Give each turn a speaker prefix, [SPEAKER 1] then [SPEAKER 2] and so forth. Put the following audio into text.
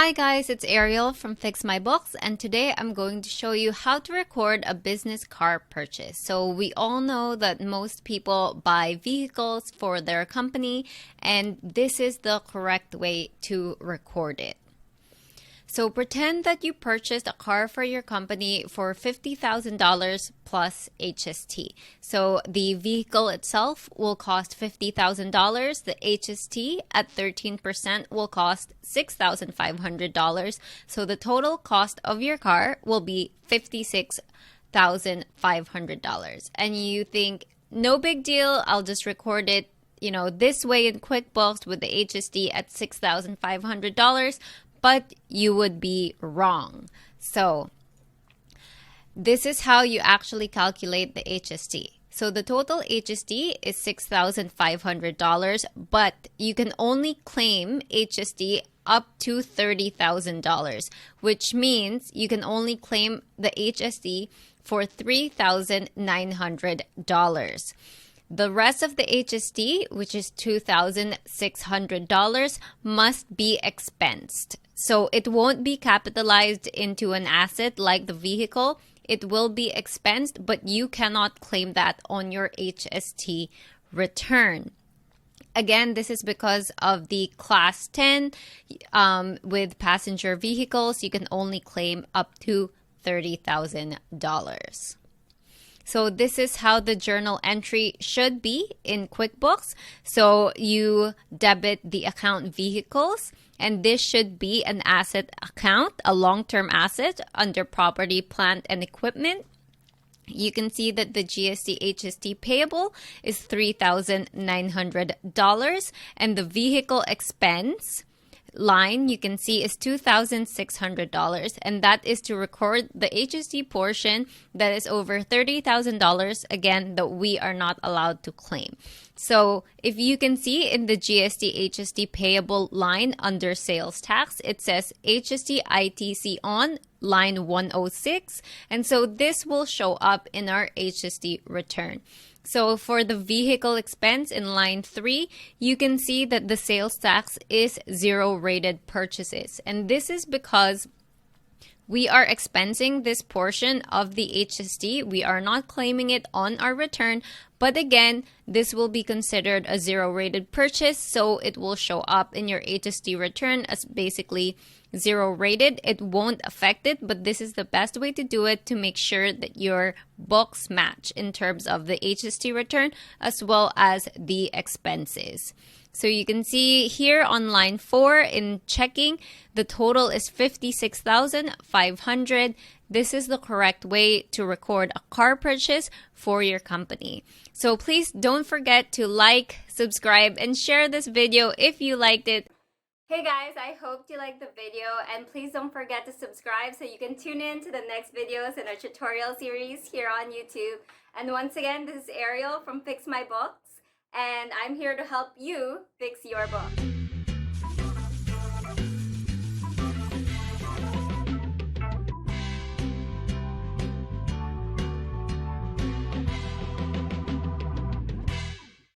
[SPEAKER 1] Hi guys, it's Ariel from Fix My Books, and today I'm going to show you how to record a business car purchase. So we all know that most people buy vehicles for their company, and this is the correct way to record it. So pretend that you purchased a car for your company for $50,000 plus HST. So the vehicle itself will cost $50,000. The HST at 13% will cost $6,500. So the total cost of your car will be $56,500. And you think, no big deal, I'll just record it this way in Quickbooks with the HST at $6,500. But you would be wrong. So this is how you actually calculate the HST. So the total HST is $6,500, but you can only claim HST up to $30,000, which means you can only claim the HST for $3,900. The rest of the HST, which is $2,600, must be expensed. So it won't be capitalized into an asset like the vehicle. It will be expensed, but you cannot claim that on your HST return. Again, this is because of the Class 10 with passenger vehicles. You can only claim up to $30,000. So this is how the journal entry should be in QuickBooks. So you debit the account vehicles, and this should be an asset account, a long-term asset under property, plant, and equipment. You can see that the GST HST payable is $3,900, and the vehicle expense line you can see is $2,600, and that is to record the HST portion that is over $30,000, again, that we are not allowed to claim. So if you can see in the GST HST payable line under sales tax, it says HST ITC on line 106, and so this will show up in our HST return. So for the vehicle expense in line 3, you can see that the sales tax is 0 rated purchases. And this is because we are expensing this portion of the HST. We are not claiming it on our return. But again, this will be considered a 0 rated purchase. So it will show up in your HST return as basically 0 rated. It won't affect it, but this is the best way to do it to make sure that your books match in terms of the HST return as well as the expenses. So you can see here on line 4 in checking, the total is $56,500. This is the correct way to record a car purchase for your company. So please don't forget to like, subscribe, and share this video if you liked it. Hey guys, I hope you liked the video, and please don't forget to subscribe so you can tune in to the next videos in our tutorial series here on YouTube. And once again, this is Ariel from Fix My Books, and I'm here to help you fix your book.